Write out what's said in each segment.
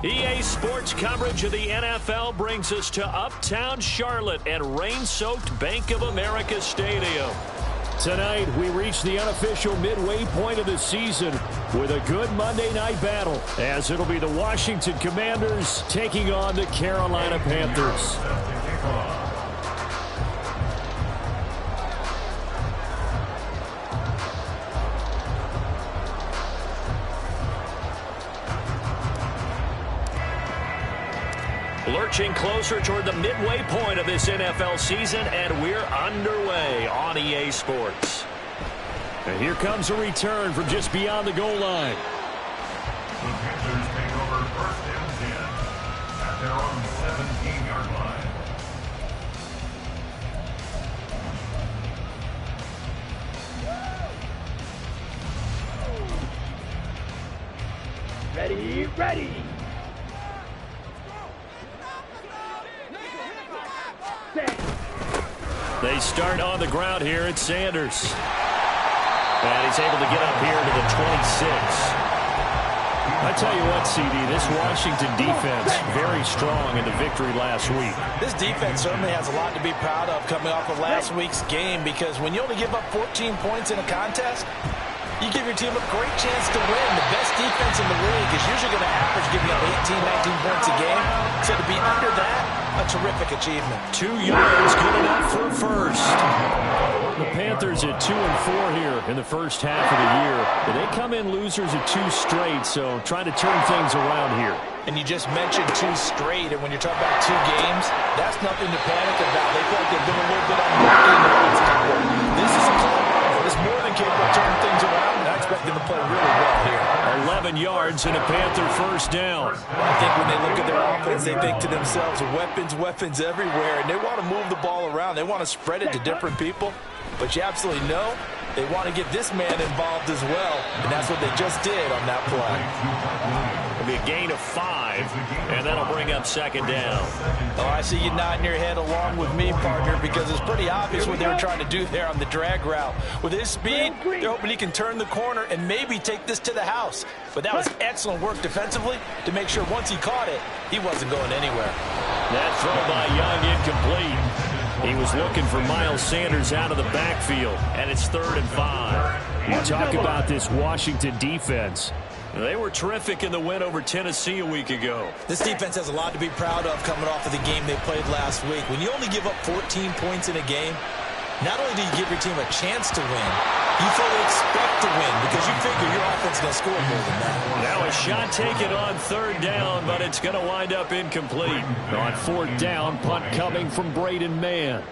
EA Sports coverage of the NFL brings us to Uptown Charlotte at rain-soaked Bank of America Stadium. Tonight, we reach the unofficial midway point of the season with a good Monday night battle, as it'll be the Washington Commanders taking on the Carolina Panthers. Lurching closer toward the midway point of this NFL season, and we're underway on EA Sports. And here comes a return from just beyond the goal line. The Panthers take over first and 10 at their own 17-yard line. Ready. They start on the ground here. It's Sanders. And he's able to get up here to the 26. I tell you what, CD, this Washington defense, very strong in the victory last week. This defense certainly has a lot to be proud of coming off of last week's game, because when you only give up 14 points in a contest, you give your team a great chance to win. The best defense in the league is usually going to average giving up 18, 19 points a game. So to be under that, a terrific achievement. 2 yards, good enough for first. The Panthers at 2-4 here in the first half of the year. They come in losers at 2 straight, so trying to turn things around here. And you just mentioned 2 straight, and when you're talking about 2 games, that's nothing to panic about. They feel like they've been a little bit unlucky in the last couple. This is a club that's more than capable of turning things around, and I expect them to play really well here. 11 yards and a Panther first down. I think when they look at their offense, they think to themselves, weapons everywhere, and they want to move the ball around. They want to spread it to different people, but you absolutely know they want to get this man involved as well, and that's what they just did on that play. It'll be a gain of 5, and that'll bring up second down. Oh, I see you nodding your head along with me, partner, because it's pretty obvious what they were trying to do there on the drag route. With his speed, they're hoping he can turn the corner and maybe take this to the house. But that was excellent work defensively to make sure once he caught it, he wasn't going anywhere. That throw by Young incomplete. He was looking for Miles Sanders out of the backfield, and it's 3rd and 5. You talk about this Washington defense. They were terrific in the win over Tennessee a week ago. This defense has a lot to be proud of coming off of the game they played last week. When you only give up 14 points in a game, not only do you give your team a chance to win, you fully expect to win because you figure your offense is going to score more than that. Now a shot taken on 3rd down, but it's going to wind up incomplete. On 4th down, punt coming from Braden Mann.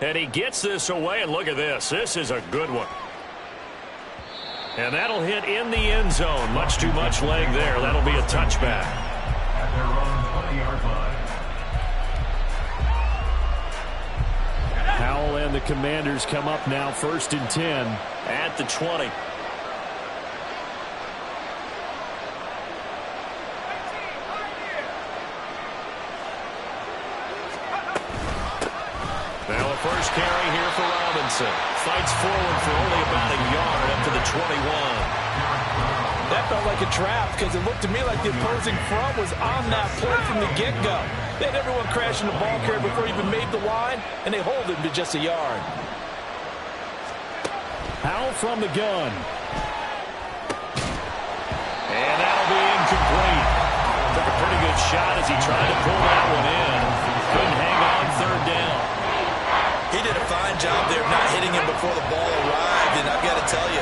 And he gets this away, and look at this. This is a good one. And that'll hit in the end zone. Much too much leg there. That'll be a touchback. At their own 20-yard line. Howell and the Commanders come up now 1st and 10 at the 20. Now a first carry here for Robinson. Fights forward for only about a yard up to the 21. That felt like a trap because it looked to me like the opposing front was on that play from the get-go. They had everyone crashing the ball carrier before he even made the line, and they hold him to just a yard. Howell from the gun. And that'll be incomplete. Took a pretty good shot as he tried to pull that one in. Couldn't hang on 3rd down. He did a fine job there of not hitting him before the ball arrived, and I've got to tell you,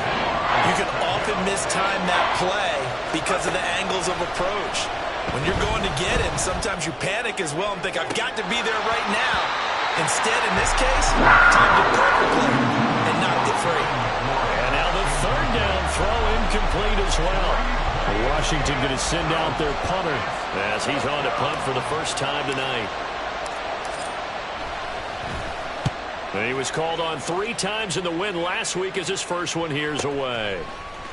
you can often mistime that play because of the angles of approach. When you're going to get him, sometimes you panic as well and think, I've got to be there right now. Instead, in this case, timed it perfectly and knocked it free. And now the 3rd down throw incomplete as well. Washington going to send out their punter as he's on to punt for the first time tonight. He was called on 3 times in the win last week as his first one here's away.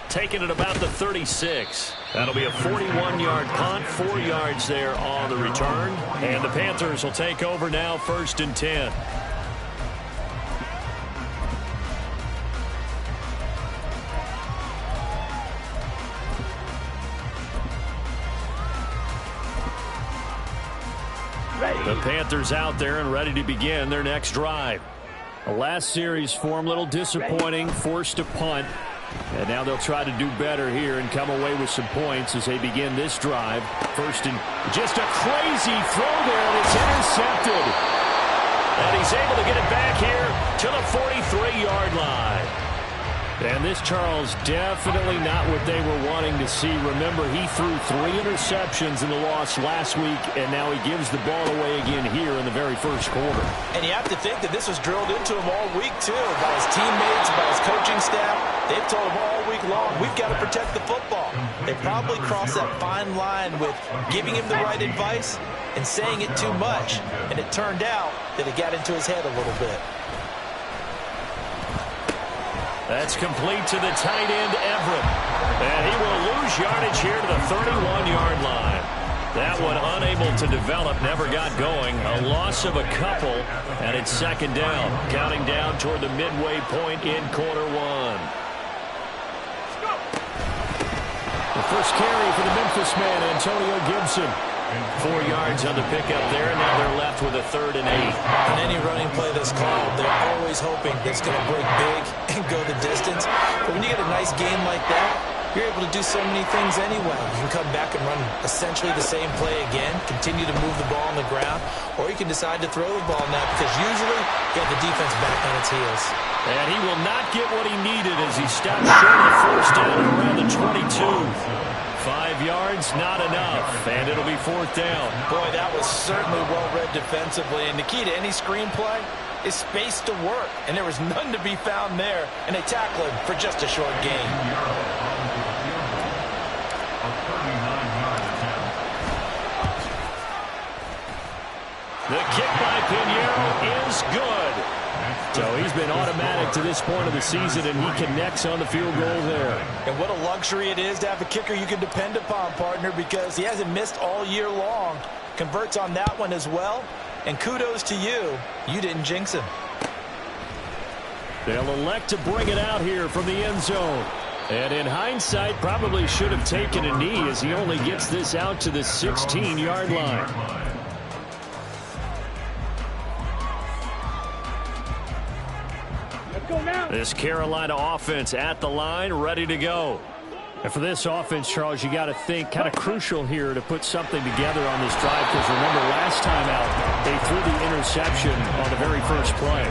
Taking it about the 36. That'll be a 41-yard punt, 4 yards there on the return. And the Panthers will take over now 1st and 10. The Panthers out there and ready to begin their next drive. The last series for them, a little disappointing, forced to punt. And now they'll try to do better here and come away with some points as they begin this drive. First and just a crazy throw there, and it's intercepted. And he's able to get it back here to the 43-yard line. And this, Charles, definitely not what they were wanting to see. Remember, he threw 3 interceptions in the loss last week, and now he gives the ball away again here in the very first quarter. And you have to think that this was drilled into him all week, too, by his teammates, by his coaching staff. They've told him all week long, we've got to protect the football. They probably crossed that fine line with giving him the right advice and saying it too much. And it turned out that it got into his head a little bit. That's complete to the tight end, Everett. And he will lose yardage here to the 31-yard line. That one unable to develop, never got going. A loss of a couple, and it's second down. Counting down toward the midway point in quarter one. The first carry for the Memphis man, Antonio Gibson. 4 yards on the pickup there, and now they're left with a 3rd and 8. On any running play that's called, they're always hoping that it's going to break big and go the distance. But when you get a nice game like that, you're able to do so many things anyway. You can come back and run essentially the same play again, continue to move the ball on the ground, or you can decide to throw the ball now because usually you have the defense back on its heels. And he will not get what he needed as he stops short of first down around the 22. 5 yards, not enough, and it'll be 4th down. Boy, that was certainly well-read defensively, and the key to any screenplay is space to work, and there was none to be found there, and they tackle him for just a short gain. The kick by Pinheiro is good. So he's been automatic to this point of the season, and he connects on the field goal there. And what a luxury it is to have a kicker you can depend upon, partner, because he hasn't missed all year long. Converts on that one as well, and kudos to you. You didn't jinx him. They'll elect to bring it out here from the end zone. And in hindsight, probably should have taken a knee as he only gets this out to the 16-yard line. This Carolina offense at the line, ready to go. And for this offense, Charles, you got to think kind of crucial here to put something together on this drive, because remember last time out, they threw the interception on the very first play.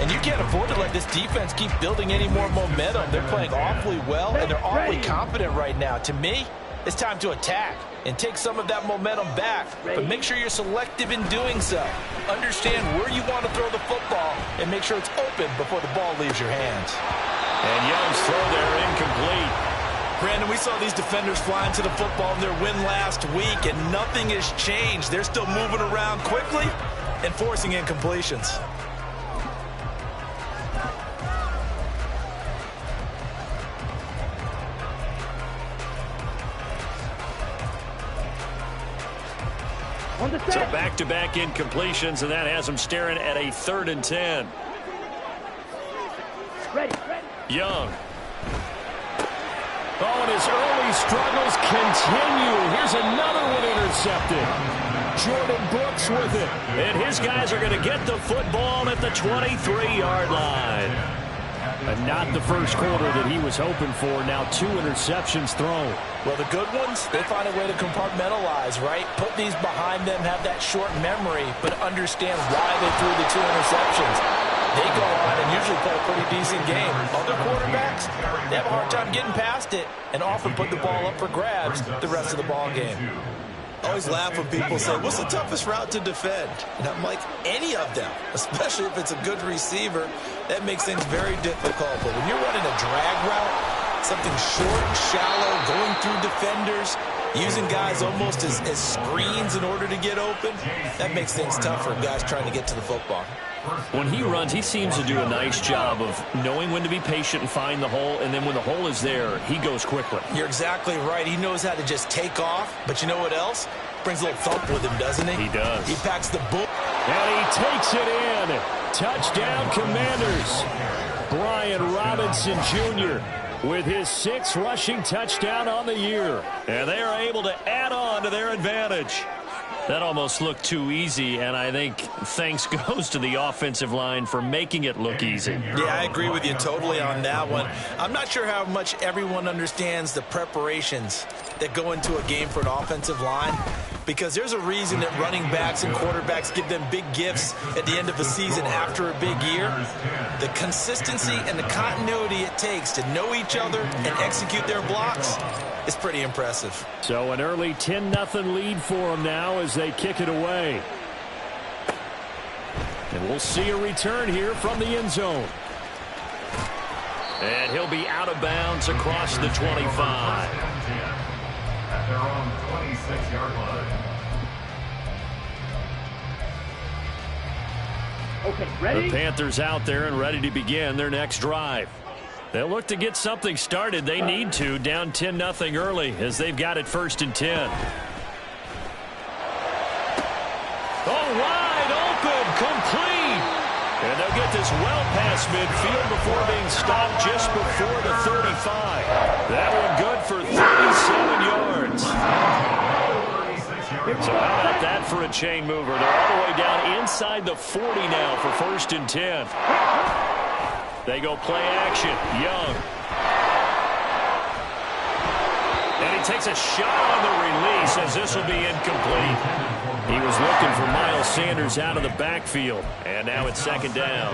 And you can't afford to let this defense keep building any more momentum. They're playing awfully well, and they're awfully competent right now. To me, it's time to attack and take some of that momentum back, but make sure you're selective in doing so. Understand where you want to throw the football and make sure it's open before the ball leaves your hands. And Young's throw there incomplete. Brandon, we saw these defenders flying to the football in their win last week, and nothing has changed. They're still moving around quickly and forcing incompletions. So back-to-back incompletions, and that has them staring at a 3rd and 10. Young. Oh, and his early struggles continue. Here's another one intercepted. Jordan Brooks with it. And his guys are going to get the football at the 23-yard line. And not the first quarter that he was hoping for. Now 2 interceptions thrown. Well, the good ones, they find a way to compartmentalize, right? Put these behind them, have that short memory, but understand why they threw the 2 interceptions. They go on and usually play a pretty decent game. Other quarterbacks, they have a hard time getting past it and often put the ball up for grabs the rest of the ball game. I always laugh when people say, what's the toughest route to defend? And I'm like, any of them, especially if it's a good receiver. That makes things very difficult. But when you're running a drag route, something short, shallow, going through defenders, using guys almost as screens in order to get open, that makes things tough for guys trying to get to the football. When he runs, he seems to do a nice job of knowing when to be patient and find the hole, and then when the hole is there, he goes quickly. You're exactly right. He knows how to just take off, but you know what else? Brings a little thump with him, doesn't he? He does. He packs the book. And he takes it in. Touchdown, Commanders. Brian Robinson Jr. with his 6th rushing touchdown on the year. And they are able to add on to their advantage. That almost looked too easy, and I think thanks goes to the offensive line for making it look easy. Yeah, I agree with you totally on that one. I'm not sure how much everyone understands the preparations that go into a game for an offensive line, because there's a reason that running backs and quarterbacks give them big gifts at the end of a season after a big year. The consistency and the continuity it takes to know each other and execute their blocks is pretty impressive. So an early 10-0 lead for them now as they kick it away. And we'll see a return here from the end zone. And he'll be out of bounds across the 25. At their own 26-yard line. Okay, ready? The Panthers out there and ready to begin their next drive. They'll look to get something started. They need to, down 10-0 early as they've got it 1st and 10. Oh, wide open, complete. And they'll get this well past midfield before being stopped just before the 35. That one good for 37 yards. So how about that for a chain mover? They're all the way down inside the 40 now for 1st and 10. They go play action. Young. And he takes a shot on the release as this will be incomplete. He was looking for Miles Sanders out of the backfield. And now it's 2nd down.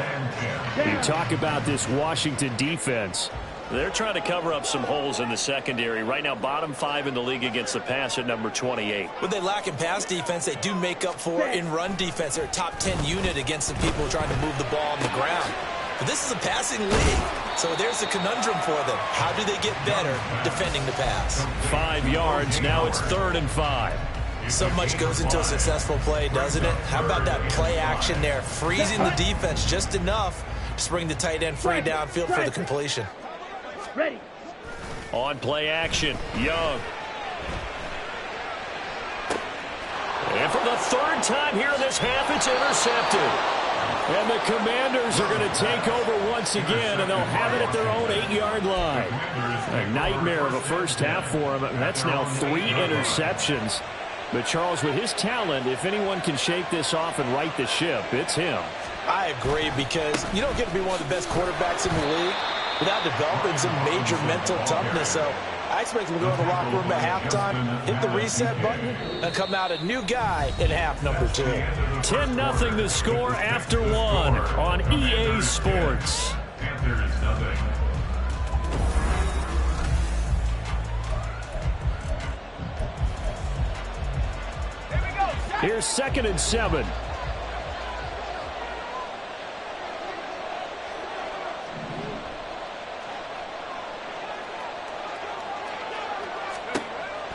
You talk about this Washington defense. They're trying to cover up some holes in the secondary. Right now, bottom 5 in the league against the pass at number 28. What they lack in pass defense, they do make up for in run defense. They're a top 10 unit against the people trying to move the ball on the ground. But this is a passing league, so there's a conundrum for them. How do they get better defending the pass? 5 yards. Now it's 3rd and 5. So much goes into a successful play, doesn't it? How about that play action there, freezing the defense just enough to bring the tight end free downfield for the completion. Ready. On play action, Young. And for the 3rd time here in this half, it's intercepted. And the Commanders are going to take over once again, and they'll have it at their own 8-yard line. A nightmare of a first half for him. That's now 3 interceptions. But, Charles, with his talent, if anyone can shake this off and right the ship, it's him. I agree, because you don't get to be one of the best quarterbacks in the league without developing some major mental toughness. So I expect him to go in the locker room at halftime, hit the reset button, and come out a new guy in half number 2. 10-0 the score after 1 on EA Sports. Panthers nothing. Here's 2nd and 7.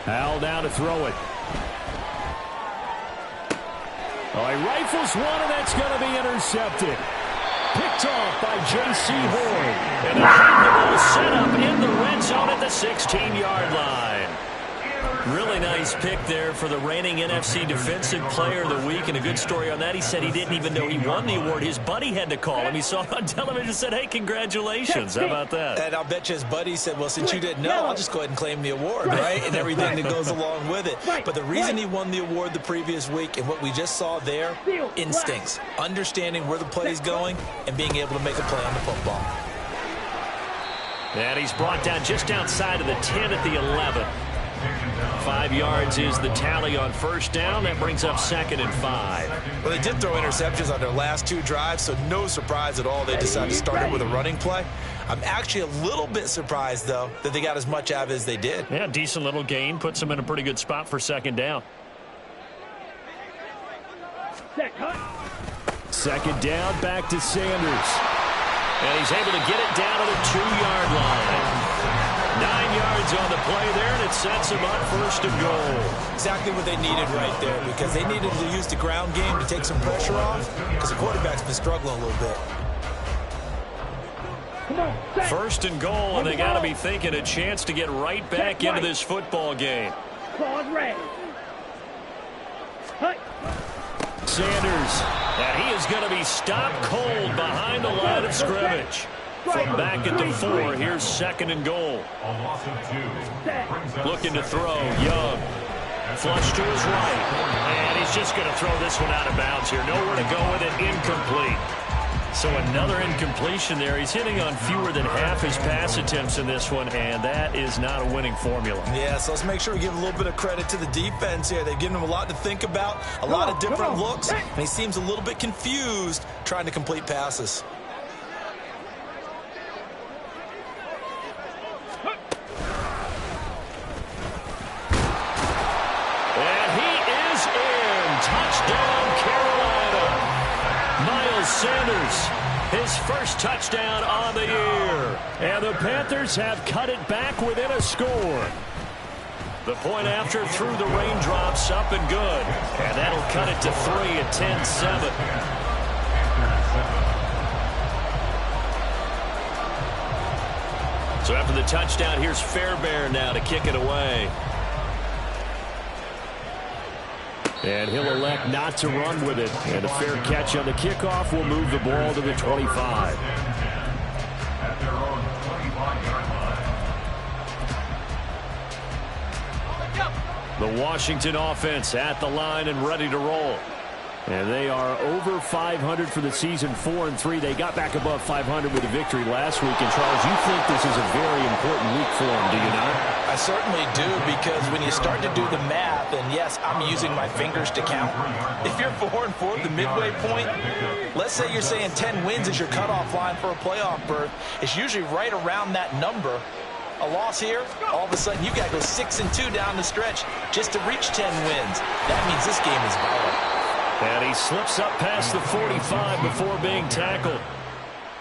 Howell down to throw it. Oh, he rifles one, and that's going to be intercepted. Picked off by J.C. Horn. And a capable setup in the red zone at the 16-yard line. Really nice pick there for the reigning NFC Defensive Player of the Week. And a good story on that. He said he didn't even know he won the award. His buddy had to call him. He saw it on television and said, hey, congratulations. How about that? And I'll bet you his buddy said, well, since you didn't know, I'll just go ahead and claim the award, right? And everything that goes along with it. But the reason he won the award the previous week and what we just saw there, instincts. Understanding where the play is going and being able to make a play on the football. And he's brought down just outside of the 10 at the 11. 5 yards is the tally on 1st down. That brings up 2nd and 5. Well, they did throw interceptions on their last 2 drives, so no surprise at all they decided to start it with a running play. I'm actually a little bit surprised, though, that they got as much out of it as they did. Yeah, decent little gain. Puts them in a pretty good spot for 2nd down. 2nd down, back to Sanders. And he's able to get it down to the 2-yard line. 9 yards on the play there, and it sets him up 1st and goal. Exactly what they needed right there, because they needed to use the ground game to take some pressure off, because the quarterback's been struggling a little bit. 1st and goal, and they got to be thinking a chance to get right back into this football game. Sanders, and he is going to be stopped cold behind the line of scrimmage. From back at the 4, here's 2nd and goal. A loss of 2. Looking to throw, Young. Flush to his right. And he's just going to throw this one out of bounds here. Nowhere to go with it. Incomplete. So another incompletion there. He's hitting on fewer than half his pass attempts in this one, and that is not a winning formula. Yeah, so let's make sure we give a little bit of credit to the defense here. They've given him a lot to think about, a lot of different looks, and he seems a little bit confused trying to complete passes. And he is in. Touchdown, Carolina. Miles Sanders, his first touchdown on the year. And the Panthers have cut it back within a score. The point after through the raindrops, up and good. And that'll cut it to 3 at 10-7. So after the touchdown, here's Fairbairn now to kick it away. And he'll elect not to run with it. And a fair catch on the kickoff will move the ball to the 25. At their own 25-yard line. The Washington offense at the line and ready to roll. And they are over 500 for the season, 4-3. They got back above 500 with a victory last week. And, Charles, you think this is a very important week for them, do you not? I certainly do, because when you start to do the math, and yes, I'm using my fingers to count. If you're 4-4 the midway point, let's say you're saying 10 wins is your cutoff line for a playoff berth. It's usually right around that number. A loss here, all of a sudden you've got to go 6-2 down the stretch just to reach 10 wins. That means this game is vital. And he slips up past the 45 before being tackled.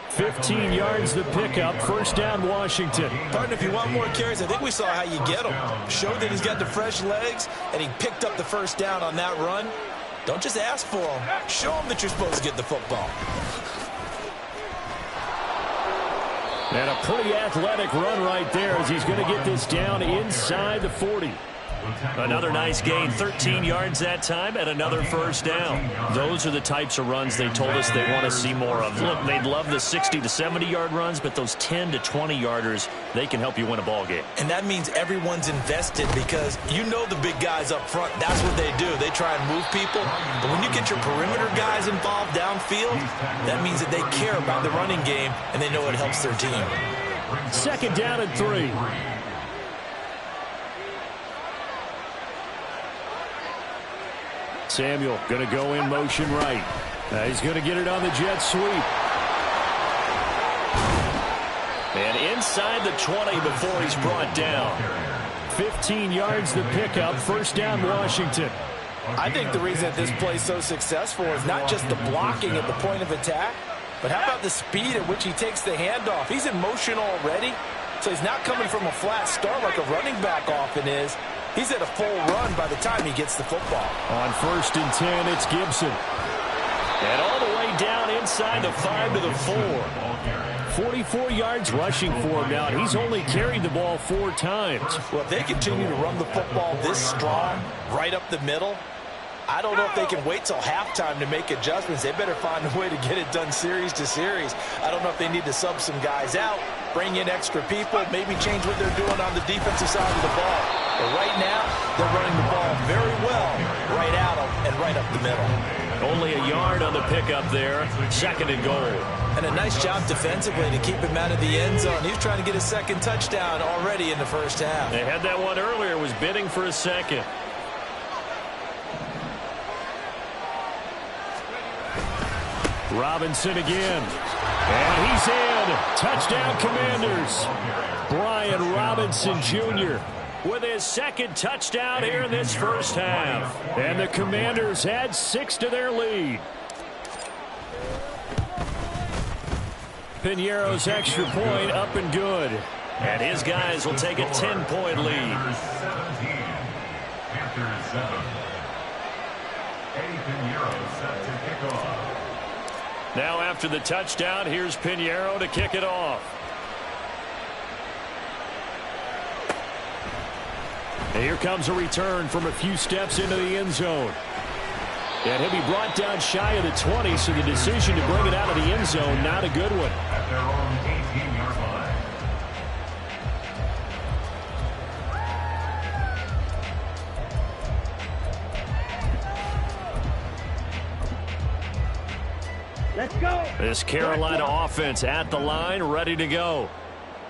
15 yards the pickup. First down, Washington. Partner, if you want more carries, I think we saw how you get him. Showed that he's got the fresh legs, and he picked up the first down on that run. Don't just ask for him. Show him that you're supposed to get the football. And a pretty athletic run right there as he's going to get this down inside the 40. Another nice gain, 13 yards that time, and another first down. Those are the types of runs they told us they want to see more of. Look, they'd love the 60 to 70-yard runs, but those 10 to 20-yarders, they can help you win a ball game. And that means everyone's invested, because you know the big guys up front, that's what they do. They try and move people. But when you get your perimeter guys involved downfield, that means that they care about the running game, and they know it helps their team. Second down and 3. Samuel going to go in motion right. He's going to get it on the jet sweep. And inside the 20 before he's brought down. 15 yards the pickup. First down, Washington. I think the reason that this play is so successful is not just the blocking at the point of attack, but how about the speed at which he takes the handoff? He's in motion already, so he's not coming from a flat start like a running back often is. He's at a full run by the time he gets the football. On first and 10, it's Gibson. And all the way down inside the 5 to the 4. 44 yards rushing for him now, and he's only carried the ball 4 times. Well, if they continue to run the football this strong, right up the middle, I don't know if they can wait till halftime to make adjustments. They better find a way to get it done series to series. I don't know if they need to sub some guys out, bring in extra people, maybe change what they're doing on the defensive side of the ball. But right now, they're running the ball very well right at them and right up the middle. Only a yard on the pickup there. Second and goal. And a nice job defensively to keep him out of the end zone. He was trying to get his second touchdown already in the first half. They had that one earlier, was bidding for a second. Robinson again. And he's in. Touchdown, Commanders. Brian Robinson Jr. with his second touchdown here in this first half. And the Commanders add 6 to their lead. Piñeiro's extra point up and good. And his guys will take a 10-point lead. Panthers 7. Eddie Piñeiro set to kick off. Now after the touchdown, here's Piñeiro to kick it off. And here comes a return from a few steps into the end zone. And he'll be brought down shy of the 20, so the decision to bring it out of the end zone, not a good one. At their own 18-yard line. go. This Carolina offense at the line, ready to go.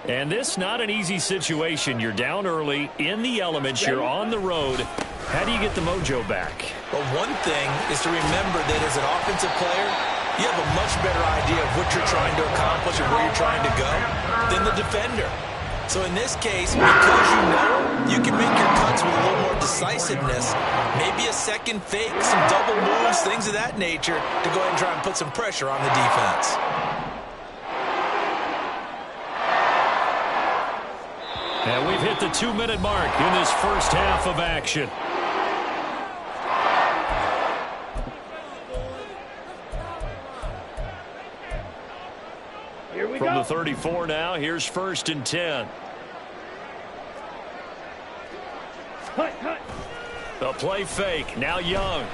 And this not an easy situation. You're down early, in the elements, you're on the road. How do you get the mojo back? Well, one thing is to remember that as an offensive player, you have a much better idea of what you're trying to accomplish and where you're trying to go than the defender. So in this case, because you know, you can make your cuts with a little more decisiveness, maybe a second fake, some double moves, things of that nature, to go ahead and try and put some pressure on the defense. And we've hit the 2-minute mark in this first half of action. Here we From go. the 34 now, here's 1st and 10. Cut, cut. The play fake. Now Young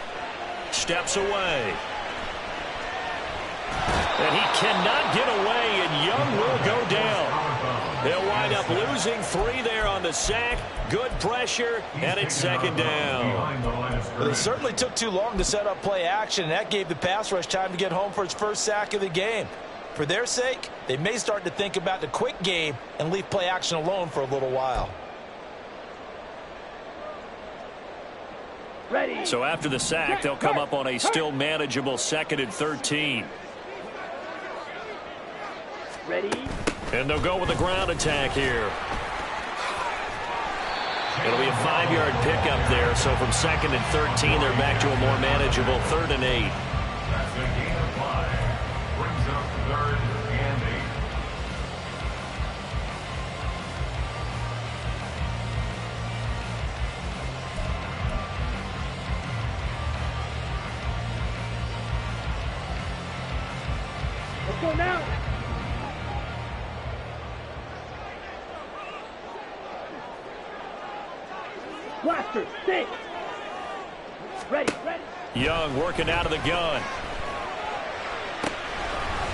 steps away. And he cannot get away, and Young will go down. They'll wind up losing 3 there on the sack. Good pressure, and it's 2nd down. Well, they certainly took too long to set up play action, and that gave the pass rush time to get home for its first sack of the game. For their sake, they may start to think about the quick game and leave play action alone for a little while. Ready. So after the sack, they'll come up on a still manageable 2nd and 13. Ready. And they'll go with a ground attack here. It'll be a 5-yard pickup there. So from 2nd and 13, they're back to a more manageable 3rd and 8. That's a gain of 5. Brings up 3rd and 8. Let's go now. Blaster, stay. Ready, ready. Young working out of the gun.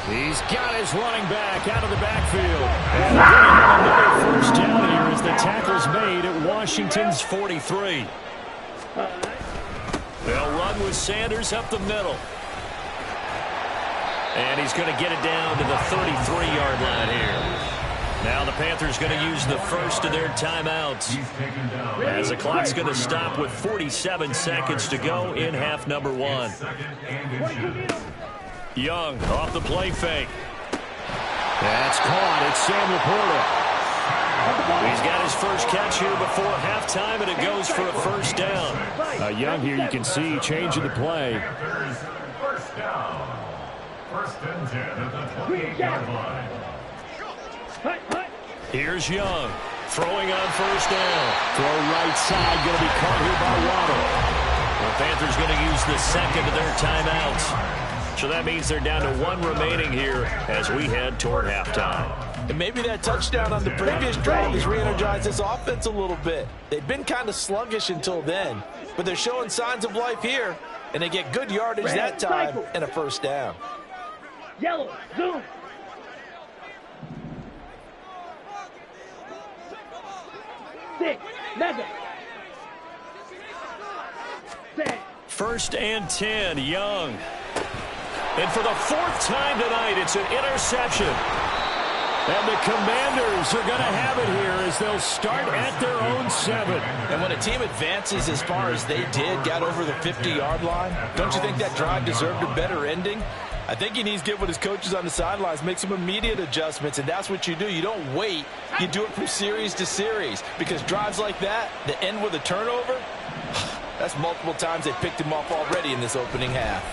He's got his running back out of the backfield. And they're going to have another first down here as the tackle's made at Washington's 43. They'll run with Sanders up the middle. And he's going to get it down to the 33-yard line here. Now the Panthers going to use the first of their timeouts as the clock's going to stop with 47 seconds to go in half number 1. Young off the play fake. That's caught. It's Sam Laporta. He's got his first catch here before halftime, and it goes for a first down. Young here, you can see changing the play. First down. 1st and 10 at the 28-yard line. Here's Young throwing on first down. Throw right side, going to be caught here by Waddle. The Panthers going to use the 2nd of their timeouts. So that means they're down to 1 remaining here as we head toward halftime. And maybe that touchdown on the previous drive has re-energized this offense a little bit. They've been kind of sluggish until then, but they're showing signs of life here, and they get good yardage that time and a first down. Yellow, zoom. Six, mega. 1st and 10, Young. And for the 4th time tonight, it's an interception. And the Commanders are going to have it here as they'll start at their own 7. And when a team advances as far as they did, got over the 50-yard line, don't you think that drive deserved a better ending? I think he needs to get with his coaches on the sidelines, make some immediate adjustments, and that's what you do. You don't wait. You do it from series to series, because drives like that end with a turnover, that's multiple times they picked him off already in this opening half.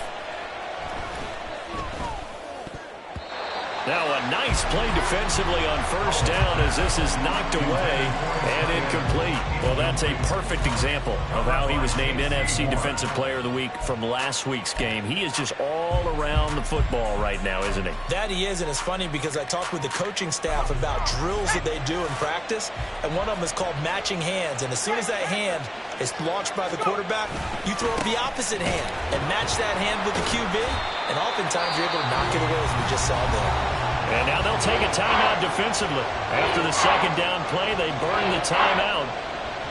Now a nice play defensively on first down as this is knocked away and incomplete. Well, that's a perfect example of how he was named NFC Defensive Player of the Week from last week's game. He is just all around the football right now, isn't he? That he is, and it's funny because I talked with the coaching staff about drills that they do in practice, and one of them is called matching hands. And as soon as that hand is launched by the quarterback, you throw up the opposite hand and match that hand with the QB, and oftentimes you're able to knock it away as we just saw there. And now they'll take a timeout defensively. After the 2nd down play, they burn the timeout,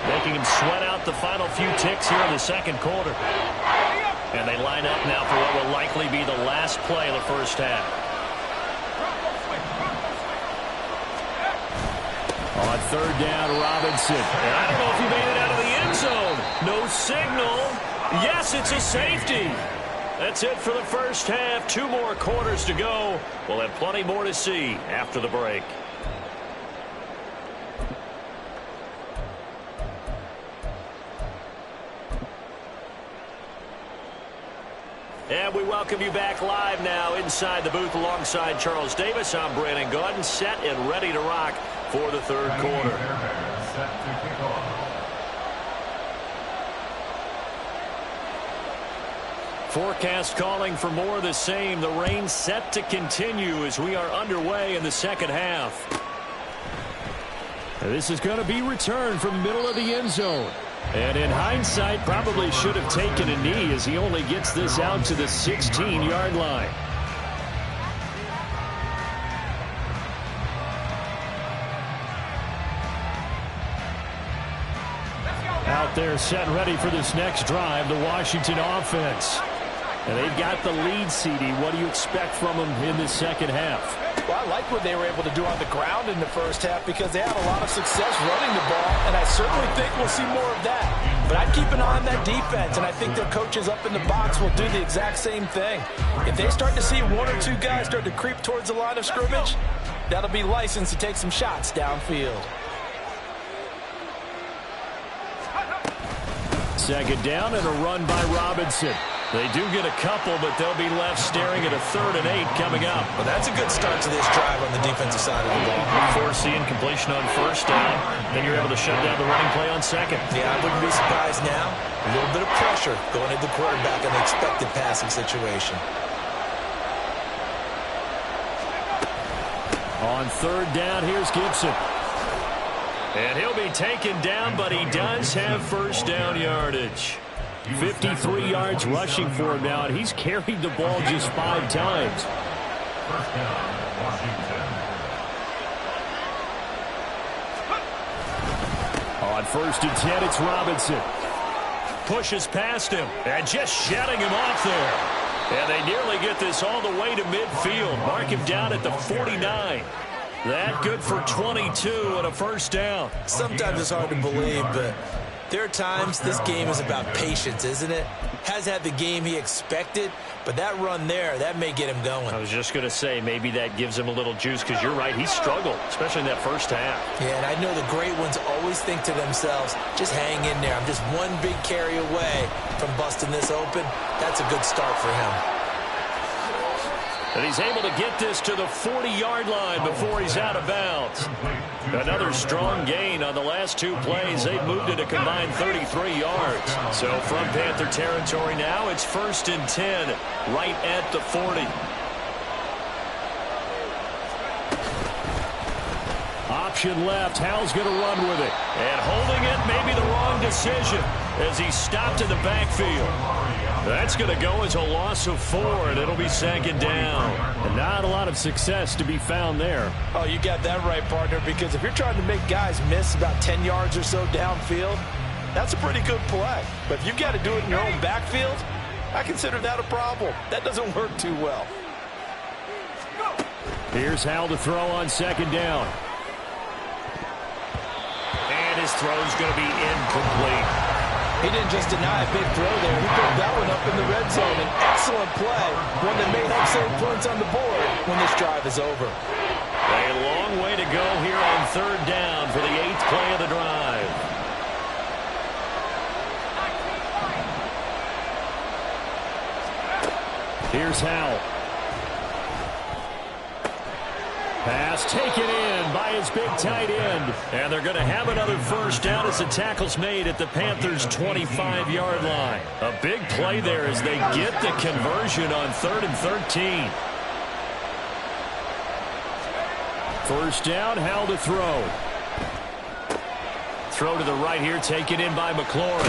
making him sweat out the final few ticks here in the 2nd quarter. And they line up now for what will likely be the last play of the first half. On third down, Robinson. And I don't know if he made it out of the end zone. No signal. Yes, it's a safety. That's it for the first half. 2 more quarters to go. We'll have plenty more to see after the break. And we welcome you back live now inside the booth alongside Charles Davis. I'm Brandon Gaudin, set and ready to rock for the third quarter. Forecast calling for more of the same. The rain set to continue as we are underway in the second half. This is going to be returned from the middle of the end zone. And in hindsight, probably should have taken a knee as he only gets this out to the 16-yard line. Out there set ready for this next drive, the Washington offense. And they've got the lead, CD. What do you expect from them in the second half? Well, I like what they were able to do on the ground in the first half because they had a lot of success running the ball, and I certainly think we'll see more of that. But I'd keep an eye on that defense, and I think their coaches up in the box will do the exact same thing. If they start to see 1 or 2 guys start to creep towards the line of scrimmage, that'll be licensed to take some shots downfield. Second down and a run by Robinson. They do get a couple, but they'll be left staring at a 3rd and 8 coming up. Well, that's a good start to this drive on the defensive side of the ball. Force the incompletion on first down. Then you're able to shut down the running play on second. Yeah, I wouldn't be surprised now. A little bit of pressure going into the quarterback in the expected passing situation. On third down, here's Gibson. And he'll be taken down, but he does have first down yardage. 53 yards rushing for him now, and he's carried the ball just 5 times. First down, Washington. On 1st and 10, it's Robinson. Pushes past him, and just shutting him off there. And they nearly get this all the way to midfield. Mark him down at the 49. That good for 22 and a first down. Sometimes it's hard to believe, but there are times this game is about patience, isn't it? Has had the game he expected, but that run there, that may get him going. I was just going to say, maybe that gives him a little juice, because you're right, he struggled, especially in that first half. Yeah, and I know the great ones always think to themselves, just hang in there. I'm just one big carry away from busting this open. That's a good start for him. And he's able to get this to the 40-yard line before he's out of bounds. Another strong gain on the last 2 plays. They've moved it a combined 33 yards. So from Panther territory now, it's 1st and 10, right at the 40. Option left. Howell's going to run with it. And holding it may be the wrong decision as he stopped in the backfield. That's going to go as a loss of 4, and it'll be 2nd down. And not a lot of success to be found there. Oh, you got that right, partner, because if you're trying to make guys miss about 10 yards or so downfield, that's a pretty good play. But if you've got to do it in your own backfield, I consider that a problem. That doesn't work too well. Here's Howell to throw on 2nd down. And his throw's going to be incomplete. He didn't just deny a big throw there. He put that one up in the red zone. An excellent play, one that may help save points on the board when this drive is over. A long way to go here on 3rd down for the 8th play of the drive. Here's Howell. Pass taken in by his big tight end. And they're going to have another first down as the tackle's made at the Panthers' 25-yard line. A big play there as they get the conversion on 3rd and 13. First down, Howell to throw. Throw to the right here, taken in by McLaurin.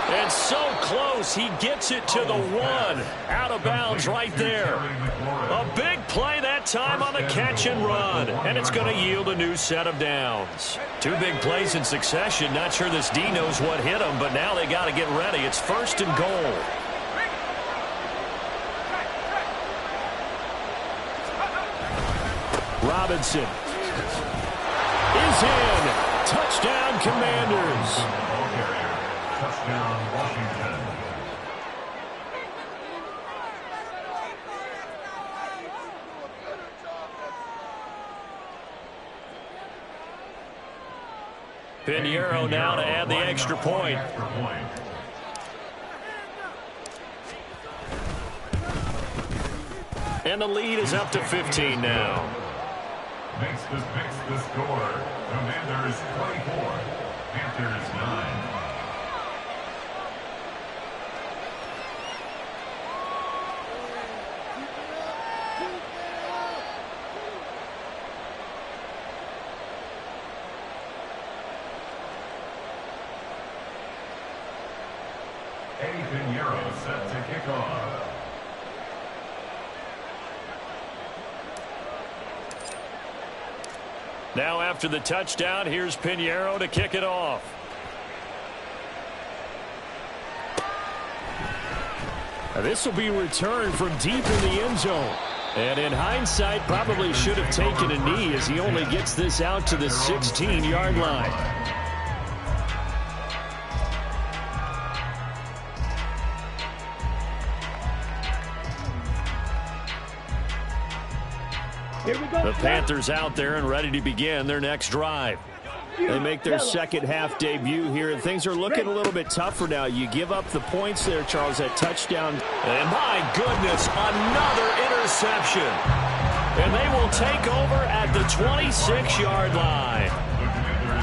And so close, he gets it to the 1. Out of bounds right there. A big play that time on the catch and run. And it's going to yield a new set of downs. 2 big plays in succession. Not sure this D knows what hit him, but now they got to get ready. It's 1st and goal. Robinson is in. Touchdown, Commanders. Ball carrier. Touchdown, Washington. Pinheiro now to add the extra point. And the lead is up to 15 now. Makes the score. Commanders 24, Panthers 9. Eddie Pinheiro set to kick off. Now after the touchdown, here's Pinheiro to kick it off. This will be returned from deep in the end zone. And in hindsight, probably should have taken a knee as he only gets this out to the 16-yard line. Here we go. The Panthers out there and ready to begin their next drive. They make their second half debut here, and things are looking a little bit tougher now. You give up the points there, Charles, that touchdown. And my goodness, another interception. And they will take over at the 26-yard line.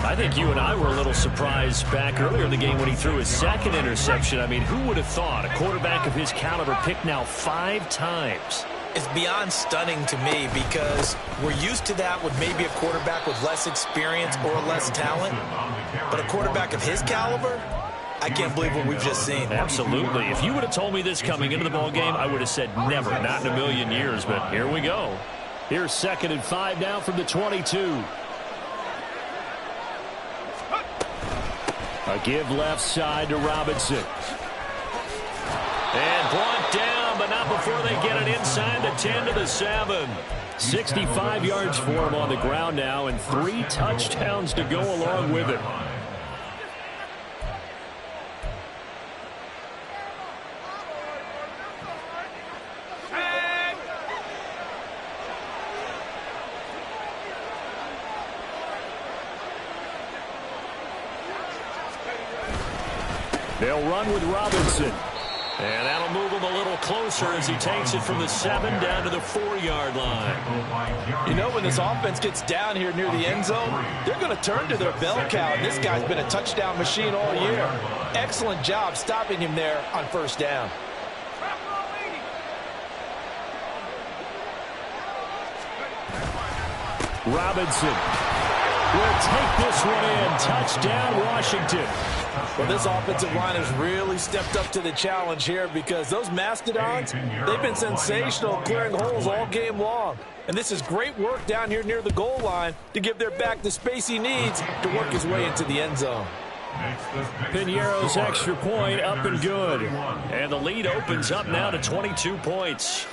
I think you and I were a little surprised back earlier in the game when he threw his second interception. I mean, who would have thought a quarterback of his caliber picked now 5 times? It's beyond stunning to me because we're used to that with maybe a quarterback with less experience or less talent. But a quarterback of his caliber, I can't believe what we've just seen. Absolutely. If you would have told me this coming into the ballgame, I would have said never, not in a million years. But here we go. Here's 2nd and 5 now from the 22. A give left side to Robinson. And brought down, but not before they get it inside the 10 to the 7. 65 yards for him on the ground now, and 3 touchdowns to go along with it. They'll run with Robinson. And that'll move him a little closer as he takes it from the 7 down to the 4-yard line. You know, when this offense gets down here near the end zone, they're going to turn to their bell cow. And this guy's been a touchdown machine all year. Excellent job stopping him there on 1st down. Robinson will take this one in. Touchdown, Washington. Well, this offensive line has really stepped up to the challenge here because those Mastodons, they've been sensational clearing holes all game long. And this is great work down here near the goal line to give their back the space he needs to work his way into the end zone. Pinheiro's extra point up and good. And the lead opens up now to 22 points.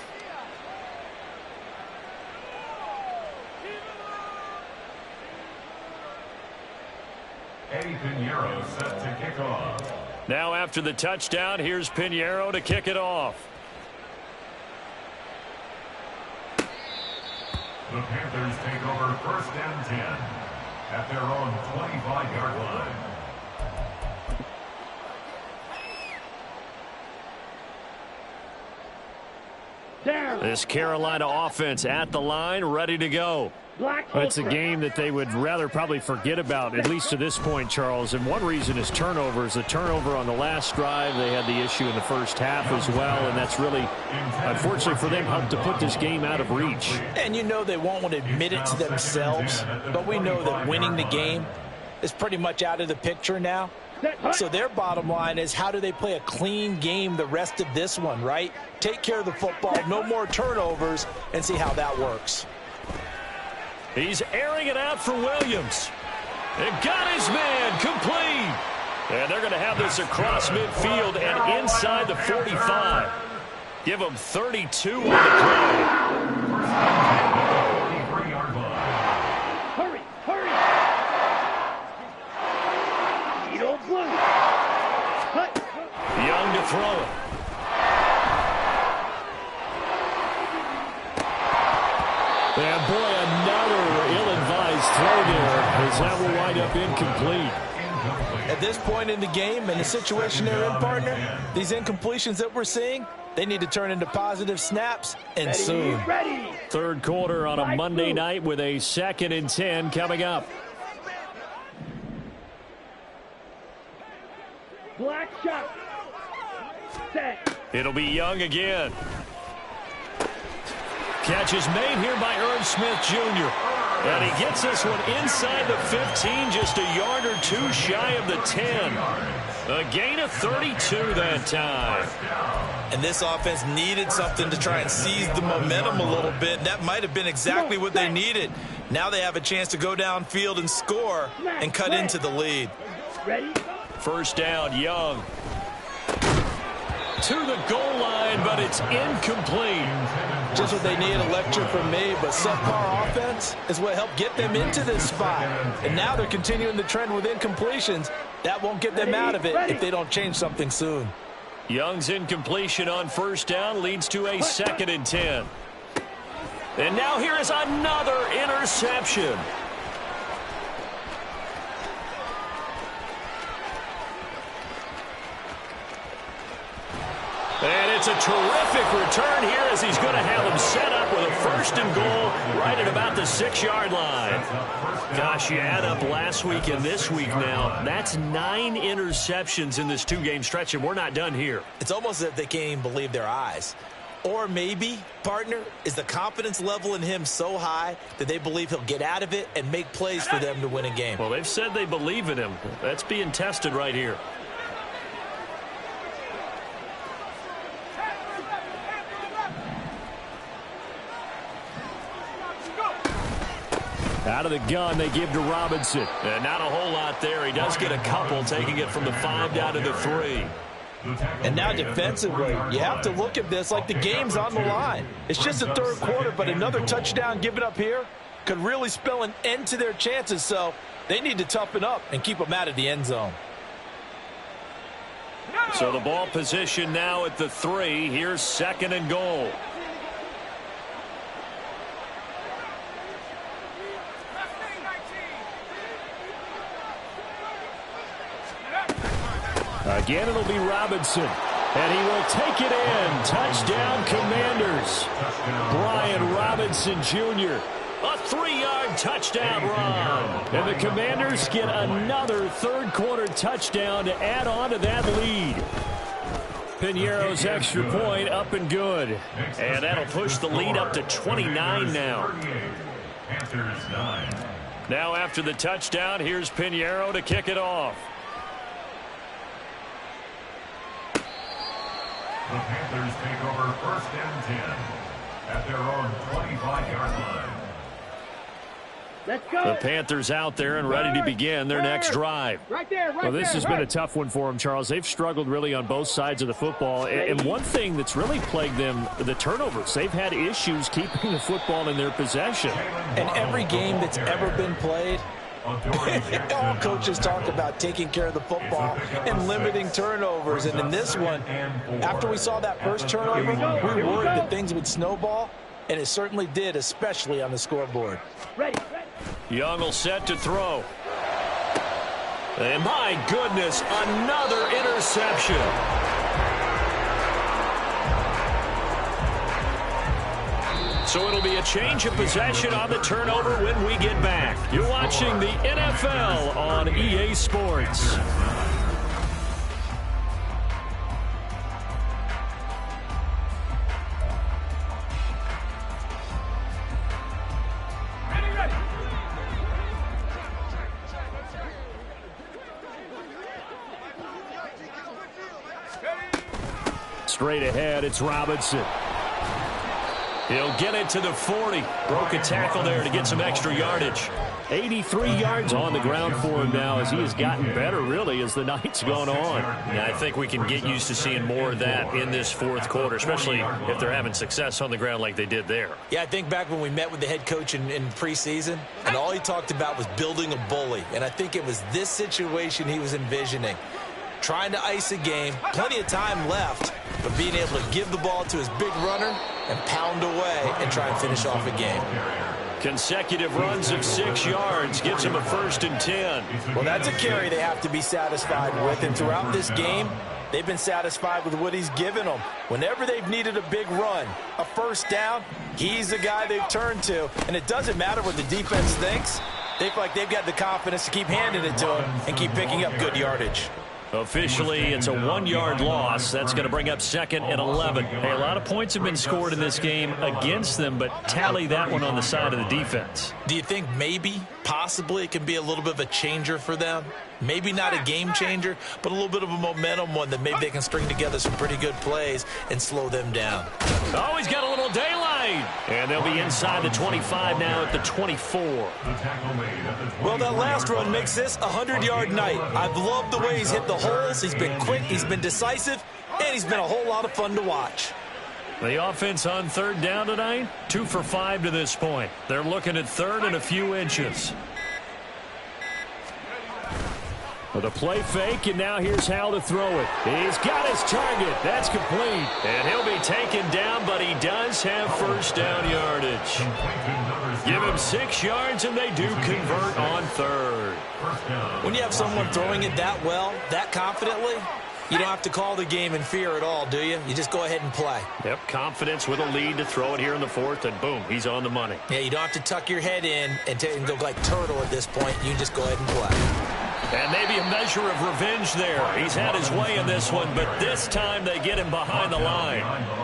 Eddie Pinheiro set to kick off. Now after the touchdown, here's Pinheiro to kick it off. The Panthers take over 1st and 10 at their own 25-yard line. Down. This Carolina offense at the line, ready to go. It's a game that they would rather probably forget about, at least to this point, Charles. And one reason is turnovers. The turnover on the last drive, they had the issue in the first half as well, and that's really, unfortunately for them, helped to put this game out of reach. And you know they won't want to admit it to themselves, but we know that winning the game is pretty much out of the picture now. So their bottom line is, how do they play a clean game the rest of this one, right? Take care of the football, no more turnovers, and see how that works. He's airing it out for Williams. And got his man complete. And they're going to have this across midfield and inside the 45. Give him 32 on the play. And boy, another ill-advised throw there, as that will wind up incomplete. At this point in the game and the situation they're in, partner, these incompletions that we're seeing, they need to turn into positive snaps, and soon. Third quarter on a Monday night with a 2nd and 10 coming up. Black shot. Set. It'll be Young again. Catch is made here by Irv Smith Jr. And he gets this one inside the 15, just a yard or two shy of the 10. A gain of 32 that time. And this offense needed something to try and seize the momentum a little bit. That might have been exactly what they needed. Now they have a chance to go downfield and score and cut into the lead. Ready? First down, Young. To the goal line, but it's incomplete. Just what they need, a lecture from me, but subpar offense is what helped get them into this spot. And now they're continuing the trend with incompletions. That won't get them out of it if they don't change something soon. Young's incompletion on first down leads to a 2nd and 10. And now here is another interception. And it's a terrific return here as he's going to have them set up with a 1st and goal right at about the 6-yard line. Gosh, you add up last week and this week now. That's 9 interceptions in this 2-game stretch, and we're not done here. It's almost as if they can't even believe their eyes. Or maybe, partner, is the confidence level in him so high that they believe he'll get out of it and make plays for them to win a game. Well, they've said they believe in him. That's being tested right here. Out of the gun, they give to Robinson. And not a whole lot there. He does get a couple, taking it from the 5 down to the 3. And now defensively, you have to look at this like the game's on the line. It's just the 3rd quarter, but another touchdown given up here could really spell an end to their chances. So they need to toughen up and keep them out of the end zone. So the ball position now at the 3. Here's 2nd and goal. Again, it'll be Robinson. And he will take it in. Touchdown, Commanders. Brian Robinson Jr. A 3-yard touchdown run. And the Commanders get another 3rd quarter touchdown to add on to that lead. Piñeiro's extra point up and good. And that'll push the lead up to 29 now. Now after the touchdown, here's Piñeiro to kick it off. The Panthers take over 1st and 10 at their own 25-yard line. Let's go. The Panthers out there and ready to begin their next drive. Right there, right Well, this there, has been a tough one for them, Charles. They've struggled really on both sides of the football. And one thing that's really plagued them, the turnovers. They've had issues keeping the football in their possession. And every game that's ever been played, all coaches talk about taking care of the football and limiting turnovers. And in this one, after we saw that first turnover, we worried that things would snowball, and it certainly did, especially on the scoreboard. Ready. Young will set to throw. And my goodness, another interception. So it'll be a change of possession on the turnover when we get back. You're watching the NFL on EA Sports. Straight ahead, it's Robinson. He'll get it to the 40. Broke a tackle there to get some extra yardage. 83 yards on the ground for him now as he has gotten better, really, as the night's gone on. Yeah, I think we can get used to seeing more of that in this 4th quarter, especially if they're having success on the ground like they did there. Yeah, I think back when we met with the head coach in preseason, and all he talked about was building a bully. And I think it was this situation he was envisioning. Trying to ice a game, plenty of time left, but being able to give the ball to his big runner and pound away and try and finish off a game. Consecutive runs of 6 yards gets him a 1st and 10. Well, that's a carry they have to be satisfied with, and throughout this game, they've been satisfied with what he's given them. Whenever they've needed a big run, a 1st down, he's the guy they've turned to. And it doesn't matter what the defense thinks. They feel like they've got the confidence to keep handing it to him and keep picking up good yardage. Officially, it's a 1-yard loss. That's going to bring up 2nd and 11. Hey, a lot of points have been scored in this game against them, but tally that one on the side of the defense. Do you think maybe, possibly, it can be a little bit of a changer for them? Maybe not a game changer, but a little bit of a momentum one that maybe they can string together some pretty good plays and slow them down. Oh, he's got a little daylight. And they'll be inside the 25 now at the 24. Well, that last run makes this a 100-yard night. I've loved the way he's hit the holes. He's been quick, he's been decisive, and he's been a whole lot of fun to watch. The offense on 3rd down tonight, 2 for 5 to this point. They're looking at 3rd and a few inches. With a play fake, and now here's how to throw it. He's got his target. That's complete. And he'll be taken down, but he does have 1st down yardage. Give him 6 yards, and they do convert on 3rd. When you have someone throwing it that well, that confidently, you don't have to call the game in fear at all, do you? You just go ahead and play. Yep, confidence with a lead to throw it here in the 4th, and boom, he's on the money. Yeah, you don't have to tuck your head in and go like turtle at this point. You just go ahead and play. And maybe a measure of revenge there. He's had his way in this one, but this time they get him behind the line.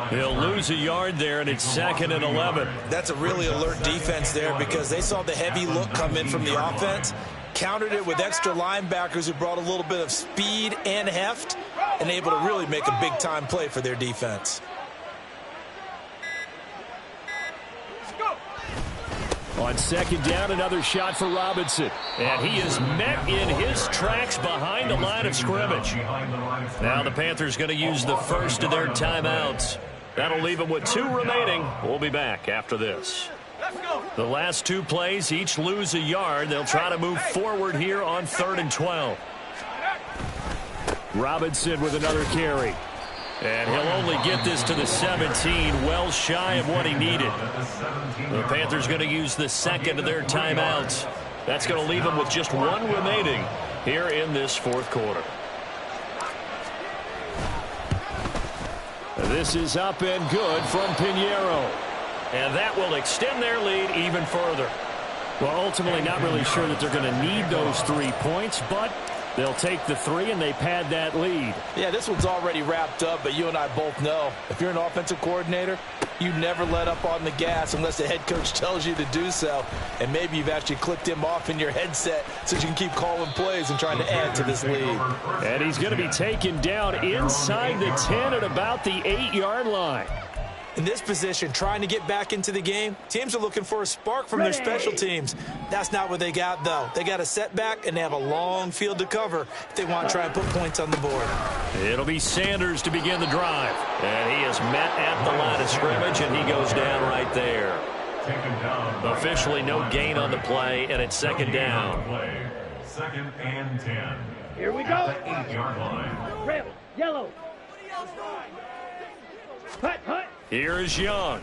He'll lose a yard there, and it's 2nd and 11. That's a really alert defense there because they saw the heavy look come in from the offense, countered it with extra linebackers who brought a little bit of speed and heft, and able to really make a big-time play for their defense. On 2nd down, another shot for Robinson. And he is met in his tracks behind the line of scrimmage. Now the Panthers going to use the 1st of their timeouts. That'll leave them with 2 remaining. We'll be back after this. The last 2 plays, each lose a yard. They'll try to move forward here on 3rd and 12. Robinson with another carry. And he'll only get this to the 17, well shy of what he needed. The Panthers going to use the 2nd of their timeouts. That's going to leave them with just 1 remaining here in this 4th quarter. This is up and good from Pinheiro. And that will extend their lead even further. Well, ultimately not really sure that they're going to need those 3 points, but they'll take the 3 and they pad that lead. Yeah, this one's already wrapped up, but you and I both know if you're an offensive coordinator, you never let up on the gas unless the head coach tells you to do so. And maybe you've actually clicked him off in your headset so you can keep calling plays and trying to add to this lead. And he's going to be taken down inside the 10 at about the 8-yard line. In this position, trying to get back into the game, teams are looking for a spark from their special teams. That's not what they got, though. They got a setback, and they have a long field to cover if they want to try and put points on the board. It'll be Sanders to begin the drive. And he is met at the line of scrimmage, and he goes down right there. Officially no gain on the play, and it's 2nd down. 2nd and 10. Here we go. 8-yard line. Red, yellow. Hut, hut. Here is Young.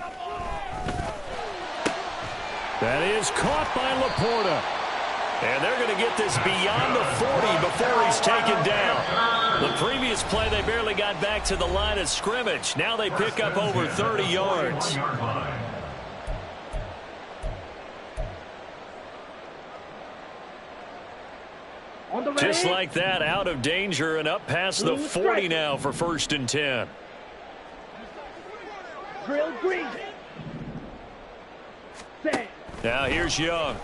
That is caught by Laporta. And they're going to get this beyond the 40 before he's taken down. The previous play, they barely got back to the line of scrimmage. Now they pick up over 30 yards. Just like that, out of danger and up past the 40 now for 1st and 10. Drill green. Set. Now here's Young.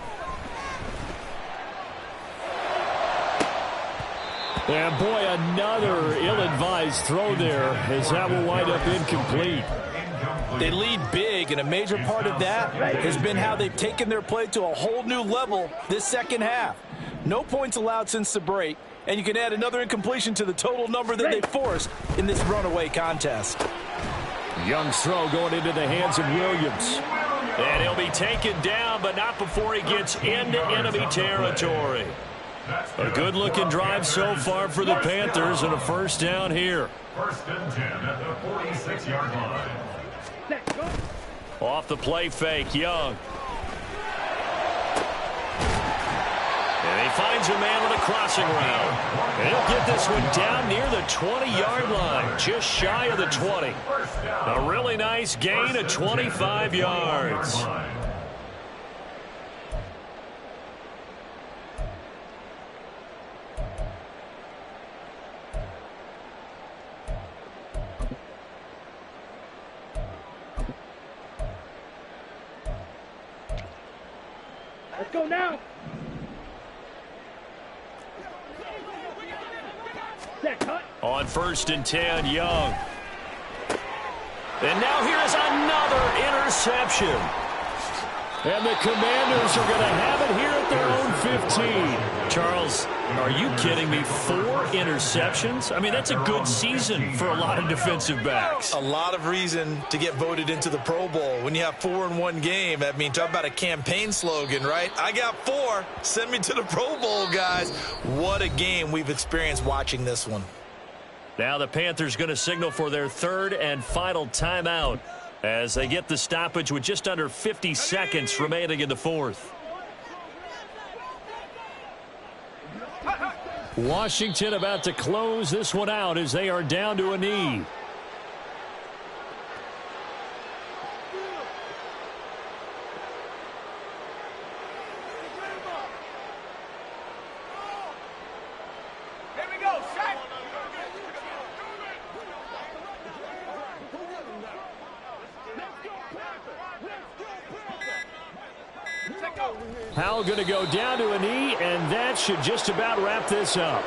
And boy, another ill-advised throw there as that will wind up incomplete. They lead big, and a major part of that has been how they've taken their play to a whole new level this 2nd half. No points allowed since the break, and you can add another incompletion to the total number that they forced in this runaway contest. Young's throw going into the hands of Williams. And he'll be taken down, but not before he gets into enemy territory. A good-looking drive so far for the Panthers, and a 1st down here. 1st and 10 at the 46-yard line. Off the play fake, Young. finds a man on a crossing route. And he'll get this one down near the 20-yard line, just shy of the 20. A really nice gain of 25 yards. Let's go now. Set, cut. On 1st and 10, Young. And now here's another interception. And the Commanders are going to have it here at their own 15. Charles, are you kidding me? 4 interceptions? I mean, that's a good season for a lot of defensive backs. A lot of reason to get voted into the Pro Bowl. When you have 4 in one game, I mean, talk about a campaign slogan, right? I got 4. Send me to the Pro Bowl, guys. What a game we've experienced watching this one. Now the Panthers going to signal for their 3rd and final timeout as they get the stoppage with just under 50 seconds remaining in the 4th. Washington about to close this one out as they are down to a knee. Howell going to go down to a knee, and that should just about wrap this up.